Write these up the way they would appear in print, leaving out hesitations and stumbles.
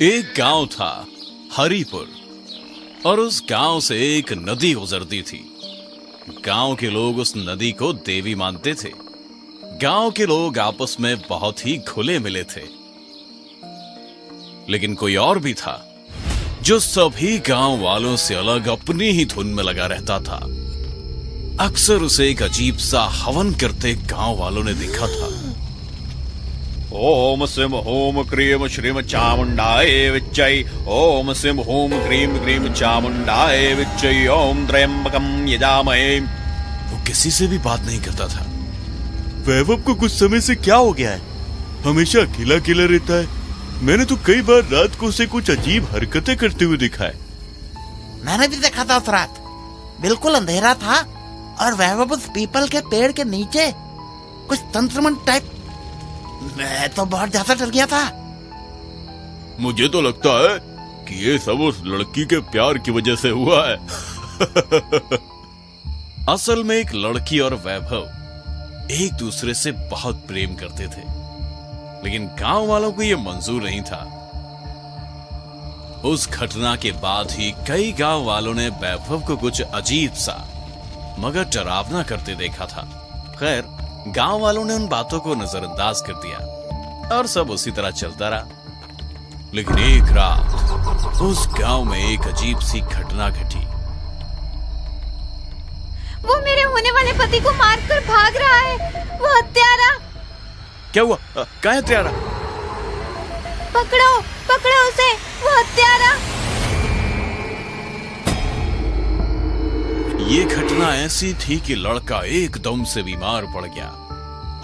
एक गांव था हरिपुर और उस गांव से एक नदी गुजरती थी। गांव के लोग उस नदी को देवी मानते थे। गांव के लोग आपस में बहुत ही घुले मिले थे। लेकिन कोई और भी था जो सभी गांव वालों से अलग अपनी ही धुन में लगा रहता था। अक्सर उसे एक अजीब सा हवन करते गांव वालों ने देखा था। ओम सिम होम क्रीम श्रीम चामुंडाय विच्चै। ओम सिम होम क्रीम क्रीम चामुंडाय विच्चै। ओम त्र्यंबकम यजामहे। वो किसी से भी बात नहीं करता था। वैभव को कुछ समय से क्या हो गया है? हमेशा अकेला अकेला रहता है। मैंने तो कई बार रात को उसे कुछ अजीब हरकतें करते हुए देखा है। मैंने भी देखा था उस रात। बिल्कुल अंधेरा था और वैभव उस पीपल के पेड़ के नीचे कुछ तंत्रमन टाइप। मैं तो बहुत ज्यादा डर गया था। मुझे तो लगता है कि ये सब उस लड़की के प्यार की वजह से हुआ है। असल में एक लड़की और वैभव एक दूसरे से बहुत प्रेम करते थे, लेकिन गांव वालों को यह मंजूर नहीं था। उस घटना के बाद ही कई गांव वालों ने वैभव को कुछ अजीब सा मगर डरावना करते देखा था। खैर, गांव वालों ने उन बातों को नजरअंदाज कर दिया और सब उसी तरह चलता रहा। लेकिन एक रात उस गांव में एक अजीब सी घटना घटी। वो मेरे होने वाले पति को मारकर भाग रहा है। वो हत्यारा। क्या हुआ? कहाँ है हत्यारा? पकड़ो पकड़ो उसे, वो हत्यारा। ये घटना ऐसी थी कि लड़का एकदम से बीमार पड़ गया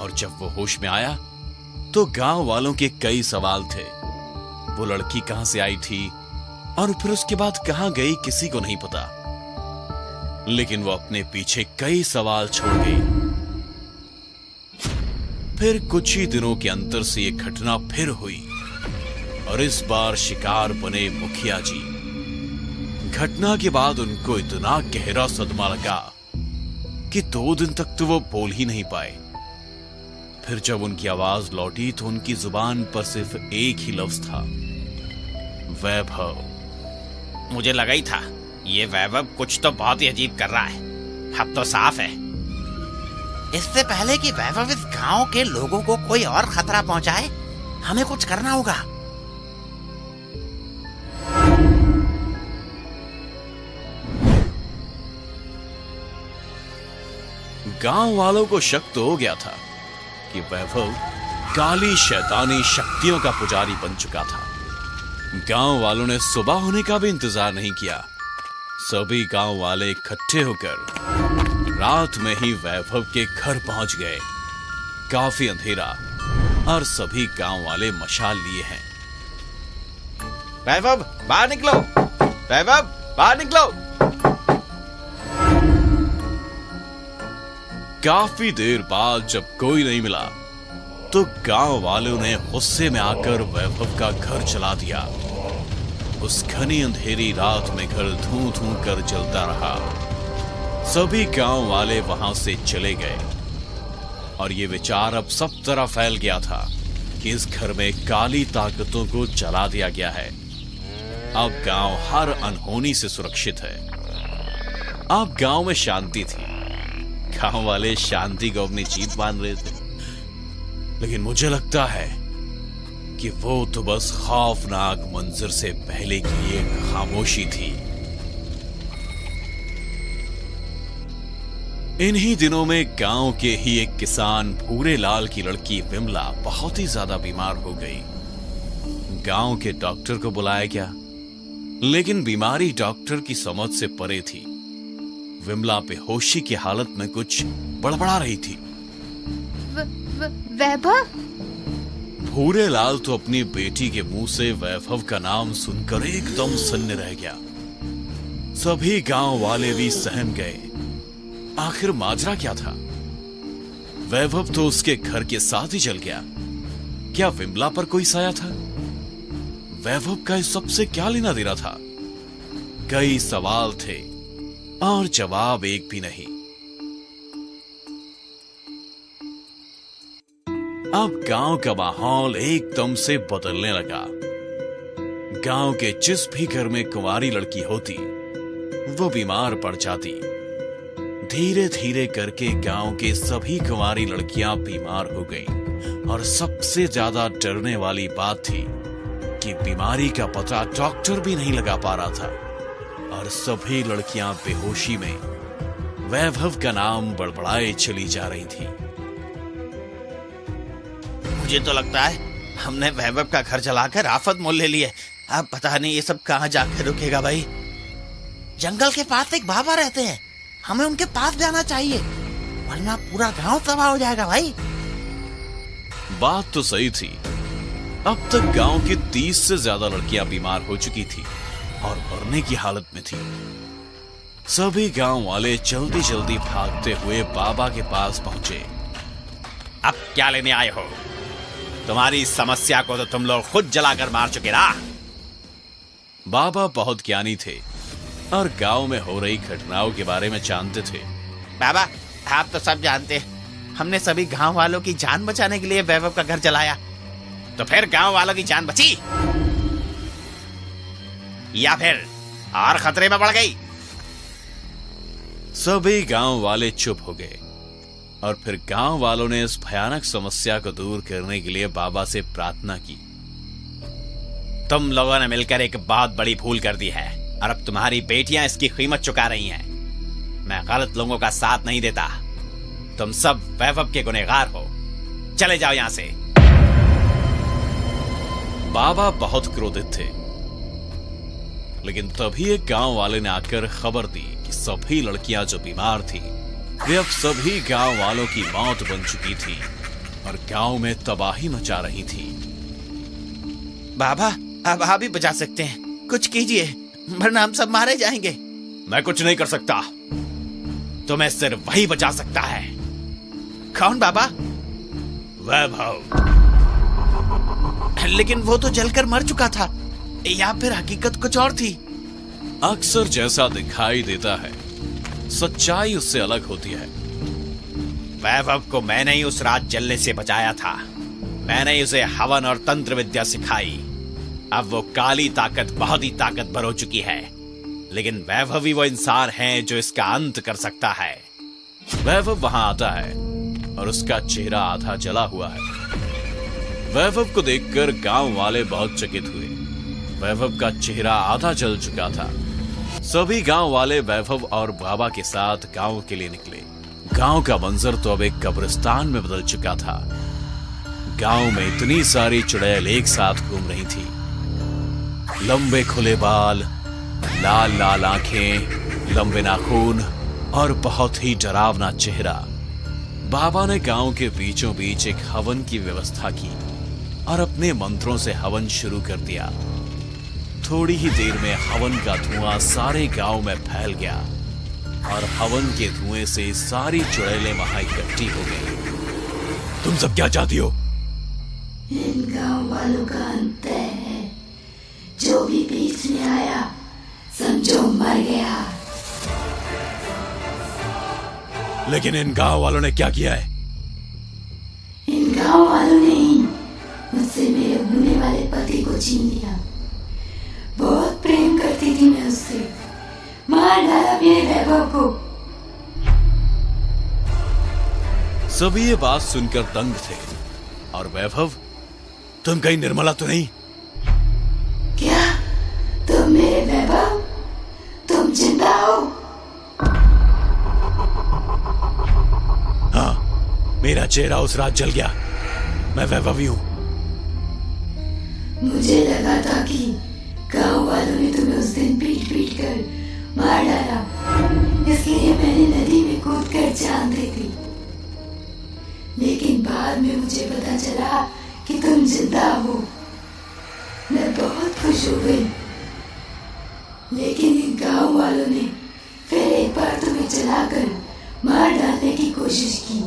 और जब वो होश में आया तो गांव वालों के कई सवाल थे। वो लड़की कहां से आई थी और फिर उसके बाद कहां गई, किसी को नहीं पता। लेकिन वो अपने पीछे कई सवाल छोड़ गई। फिर कुछ ही दिनों के अंतर से ये घटना फिर हुई और इस बार शिकार बने मुखिया जी। घटना के बाद उनको इतना गहरा सदमा लगा कि 2 दिन तक तो वो बोल ही नहीं पाए। फिर जब उनकी आवाज लौटी तो उनकी जुबान पर सिर्फ एक ही लफ्ज था, वैभव। मुझे लगा ही था ये वैभव कुछ तो बहुत ही अजीब कर रहा है। अब तो साफ है। इससे पहले कि वैभव इस गांव के लोगों को कोई और खतरा पहुंचाए, हमें कुछ करना होगा। गांव वालों को शक तो हो गया था कि वैभव काली शैतानी शक्तियों का पुजारी बन चुका था। गांव वालों ने सुबह होने का भी इंतजार नहीं किया। सभी गांव वाले इकट्ठे होकर रात में ही वैभव के घर पहुंच गए। काफी अंधेरा और सभी गांव वाले मशाल लिए हैं। वैभव बाहर निकलो, वैभव बाहर निकलो। काफी देर बाद जब कोई नहीं मिला तो गांव वालों ने गुस्से में आकर वैभव का घर जला दिया। उस घनी अंधेरी रात में घर धूं धूं कर जलता रहा। सभी गांव वाले वहां से चले गए और ये विचार अब सब तरह फैल गया था कि इस घर में काली ताकतों को जला दिया गया है। अब गांव हर अनहोनी से सुरक्षित है। अब गांव में शांति थी। गांव वाले शांति को अपनी जीत मान रहे थे। लेकिन मुझे लगता है कि वो तो बस खौफनाक मंजर से पहले की एक खामोशी थी। इन्हीं दिनों में गांव के ही एक किसान भूरे लाल की लड़की विमला बहुत ही ज्यादा बीमार हो गई। गांव के डॉक्टर को बुलाया गया, लेकिन बीमारी डॉक्टर की समझ से परे थी। विमला बेहोशी की हालत में कुछ बड़बड़ा रही थी। वैभव? भूरे लाल तो अपनी बेटी के मुंह से वैभव का नाम सुनकर एकदम सन्न रह गया। सभी गांव वाले भी सहम गए। आखिर माजरा क्या था? वैभव तो उसके घर के साथ ही चल गया। क्या विमला पर कोई साया था? वैभव का इस सबसे क्या लेना देना था? कई सवाल थे और जवाब एक भी नहीं। अब गांव का माहौल एकदम से बदलने लगा। गांव के जिस भी घर में कुंवारी लड़की होती वो बीमार पड़ जाती। धीरे धीरे करके गांव के सभी कुंवारी लड़कियां बीमार हो गईं और सबसे ज्यादा डरने वाली बात थी कि बीमारी का पता डॉक्टर भी नहीं लगा पा रहा था और सभी लड़कियां बेहोशी में वैभव का नाम बड़बड़ाए चली जा रही थी। मुझे तो लगता है हमने वैभव का घर जलाकर आफत मोल ले ली है। अब पता नहीं ये सब कहाँ जाकर रुकेगा भाई। जंगल के पास एक बाबा रहते हैं, हमें उनके पास जाना चाहिए वरना पूरा गांव तबाह हो जाएगा भाई। बात तो सही थी। अब तक गांव की 30 से ज्यादा लड़कियां बीमार हो चुकी थी और मरने की हालत में थी। सभी गांव वाले जल्दी जल्दी भागते हुए बाबा के पास पहुंचे। अब क्या लेने आए हो? तुम्हारी समस्या को तो तुम लोग खुद जलाकर मार चुके ना। बाबा बहुत ज्ञानी थे और गांव में हो रही घटनाओं के बारे में जानते थे। बाबा आप तो सब जानते हैं, हमने सभी गांव वालों की जान बचाने के लिए वैभव का घर जलाया। तो फिर गांव वालों की जान बची या फिर और खतरे में पड़ गई? सभी गांव वाले चुप हो गए और फिर गांव वालों ने इस भयानक समस्या को दूर करने के लिए बाबा से प्रार्थना की। तुम लोगों ने मिलकर एक बहुत बड़ी भूल कर दी है और अब तुम्हारी बेटियां इसकी कीमत चुका रही हैं। मैं गलत लोगों का साथ नहीं देता। तुम सब वैभव के गुनहगार हो। चले जाओ यहां से। बाबा बहुत क्रोधित थे, लेकिन तभी एक गांव वाले ने आकर खबर दी कि सभी लड़कियां जो बीमार थी वे अब सभी गांव वालों की मौत बन चुकी थी और गांव में तबाही मचा रही थी। बाबा अब आप ही बचा सकते हैं, कुछ कीजिए वरना हम सब मारे जाएंगे। मैं कुछ नहीं कर सकता, तुम्हें सिर्फ वही बचा सकता है। कौन बाबा? वैभव। लेकिन वो तो जलकर मर चुका था, या फिर हकीकत कुछ और थी? अक्सर जैसा दिखाई देता है सच्चाई उससे अलग होती है। वैभव को मैंने ही उस रात जलने से बचाया था। मैंने ही उसे हवन और तंत्र विद्या सिखाई। अब वो काली ताकत बहुत ही ताकतवर हो चुकी है, लेकिन वैभव ही वो इंसान है जो इसका अंत कर सकता है। वैभव वहां आता है और उसका चेहरा आधा जला हुआ है। वैभव को देखकर गांव वाले बहुत चकित हुए। वैभव का चेहरा आधा जल चुका था। सभी गांव वाले वैभव और बाबा के साथ गांव के लिए निकले। गांव का मंजर तो अब एक कब्रिस्तान में बदल चुका था। गांव में इतनी सारी चुड़ैल एक साथ घूम रही थी। लंबे खुले बाल, लाल लाल आंखें, लंबे नाखून और बहुत ही डरावना चेहरा। बाबा ने गांव के बीचों बीच एक हवन की व्यवस्था की और अपने मंत्रों से हवन शुरू कर दिया। थोड़ी ही देर में हवन का धुआं सारे गांव में फैल गया और हवन के धुएं से सारी चुड़ैलें वहां इकट्ठी हो गई। तुम सब क्या चाहती हो? इन गांव वालों का अंत है। जो भी बीच में आया समझो मर गया। लेकिन इन गांव वालों ने क्या किया है? इन गांव वालों ने ही मुझसे मेरे होने वाले पति को छीन लिया। बहुत प्रेम करती थी मैं उससे, मार डाला मेरे वैभव को। सभी ये बात सुनकर दंग थे। और वैभव, तुम कहीं निर्मला तो नहीं? क्या तुम मेरे वैभव? तुम जिंदा हो? हाँ, मेरा चेहरा उस रात जल गया। मैं वैभव ही हूं। मुझे लगा था कि गांव वालों ने तुम्हें उस दिन पीट पीट कर मार डाला, इसलिए मैंने नदी में कूद कर जान दे दी। लेकिन बाद में मुझे पता चला कि तुम जिंदा हो। मैं बहुत खुश हो गई। लेकिन इन गांव वालों ने फिर एक बार तुम्हें जलाकर मार डालने की कोशिश की।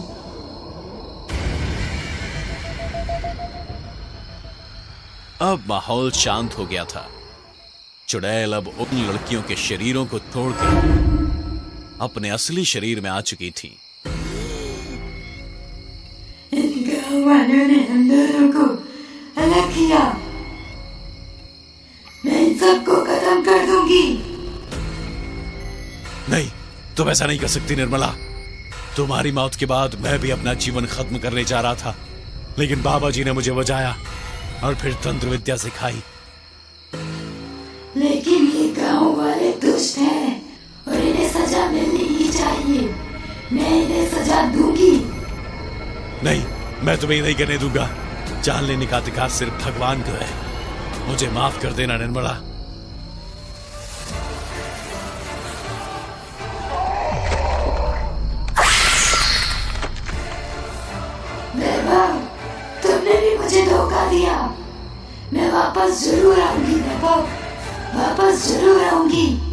अब माहौल शांत हो गया था। चुड़ैल अब उन लड़कियों के शरीरों को तोड़कर अपने असली शरीर में आ चुकी थी। इन गांव वालों ने हम दोनों को अलग किया। मैं सबको खत्म कर दूंगी। नहीं, तुम ऐसा नहीं कर सकती निर्मला। तुम्हारी मौत के बाद मैं भी अपना जीवन खत्म करने जा रहा था, लेकिन बाबा जी ने मुझे बचाया और फिर तंत्र विद्या सिखाई। लेकिन ये गांव वाले दुष्ट हैं और इन्हें सजा मिलनी ही चाहिए। मैं इन्हें सजा दूंगी। नहीं, मैं तुम्हें नहीं करने दूंगा। जान लेने का अधिकार सिर्फ भगवान को है। मुझे माफ कर देना निर्मला। वैभव, तुमने भी मुझे धोखा दिया। मैं वापस जरूर आऊंगी वैभव, वापस जरूर आऊंगी।